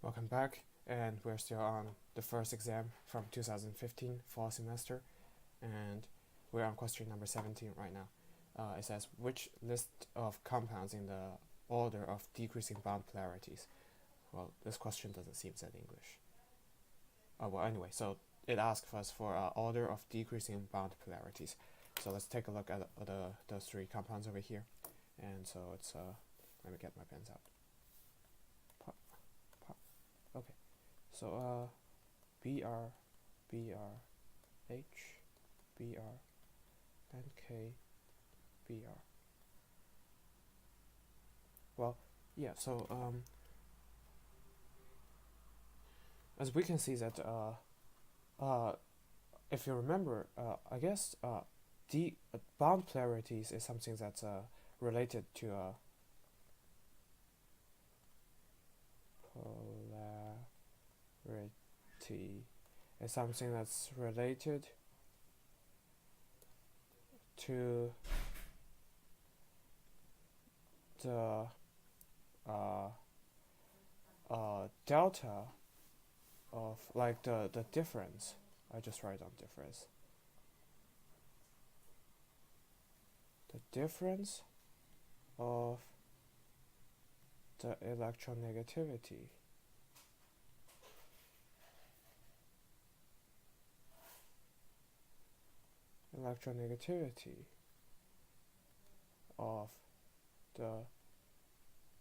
Welcome back, and we're still on the first exam from 2015 fall semester, and we're on question number 17 right now. It says, which list of compounds in the order of decreasing bound polarities? Well, this question doesn't seem that English. Well, anyway, so it asks us for order of decreasing bound polarities. So let's take a look at the three compounds over here. And so it's, let me get my pens out. Pop, pop. Okay, so Br, Br, H, Br, and K, Br. Well, yeah, so as we can see that if you remember, I guess bound polarities is something that's related to polarity is something that's related to the delta of, like, the difference. I just write down difference. The difference of the electronegativity of the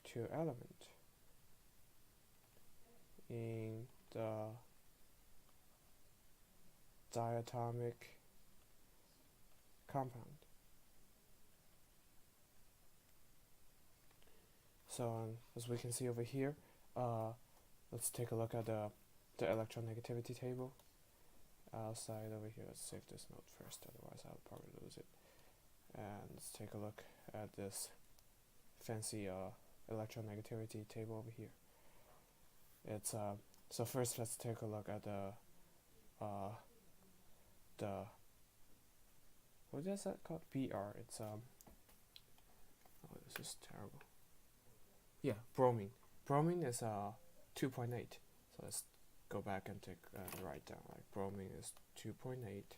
two elements in the diatomic compound. So as we can see over here, let's take a look at the electronegativity table. Outside over here, let's save this note first, otherwise I'll probably lose it. And let's take a look at this fancy electronegativity table over here. It's so first let's take a look at the what is that called? BR. It's oh, this is terrible. Yeah, bromine. Bromine is 2.8. So let's go back and take write down, like, bromine is 2.8,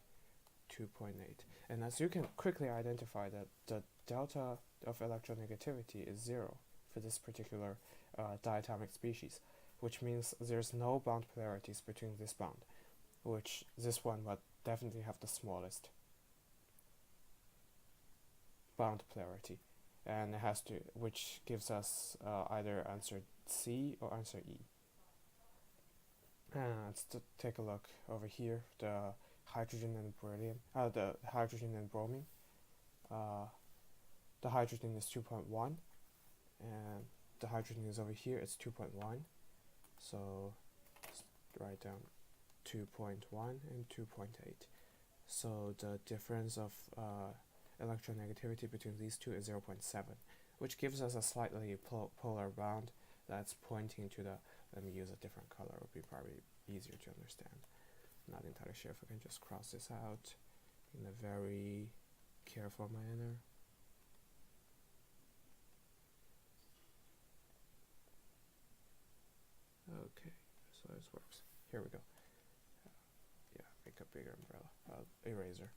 2.8. And as you can quickly identify that the delta of electronegativity is 0 for this particular diatomic species, which means there's no bound polarities between this bond, which this one would definitely have the smallest bound polarity, and it has to, which gives us either answer C or answer E. And let's take a look over here, the hydrogen and beryllium, the hydrogen and bromine. The hydrogen is 2.1, and the hydrogen is over here, it's 2.1. So let's write down 2.1 and 2.8. So the difference of electronegativity between these two is 0.7, which gives us a slightly polar bond that's pointing to the, let me use a different color, it would be probably easier to understand. I'm not entirely sure if I can just cross this out in a very careful manner. Okay, so this works. Here we go. Yeah, make a bigger umbrella. Eraser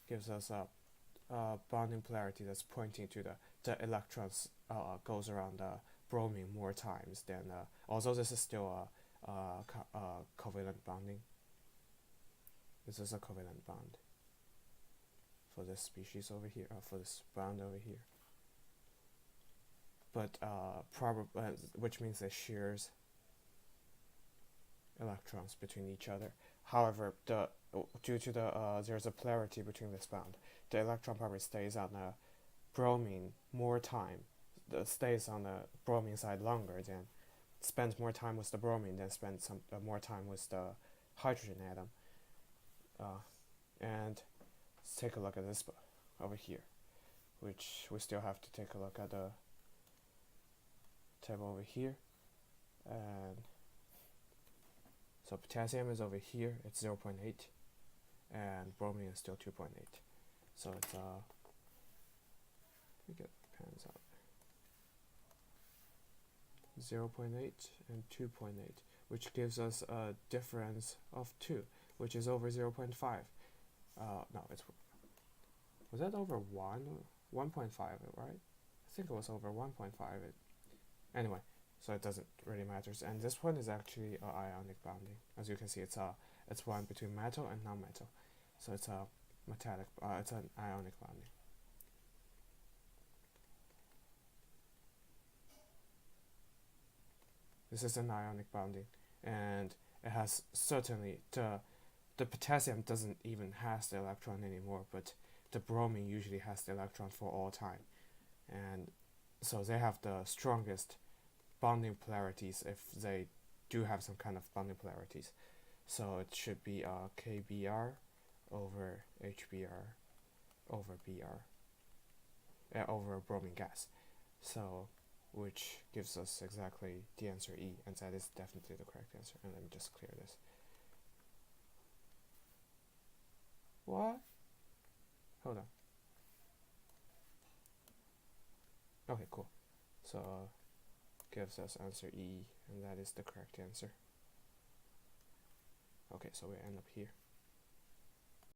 gives us a bonding polarity that's pointing to the electrons goes around the bromine more times than, although this is still a covalent bonding. This is a covalent bond for this species over here, for this bond over here. But which means it shares electrons between each other. However, due to there's a polarity between this bond, the electron probably stays on the bromine more time, stays on the bromine side longer, than spends more time with the bromine than spends some more time with the hydrogen atom. And let's take a look at this over here, which we still have to take a look at the table over here. And so potassium is over here, it's 0.8, and bromine is still 2.8. So it's let me get the pens out. 0.8 and 2.8, which gives us a difference of 2, which is over 0.5. No, was that over 1? 1.5, right? I think it was over 1.5. Anyway, so it doesn't really matter. And this one is actually ionic bonding. As you can see, it's one between metal and non-metal. So it's a metallic. It's an ionic bonding. This is an ionic bonding, and it has certainly the potassium doesn't even has the electron anymore, but the bromine usually has the electron for all time, and so they have the strongest bonding polarities if they do have some kind of bonding polarities. So it should be KBr over HBr over Br over bromine gas. So which gives us exactly the answer E, and that is definitely the correct answer. And let me just clear this. What? Hold on. Okay, cool. So gives us answer E, and that is the correct answer. Okay, so we end up here.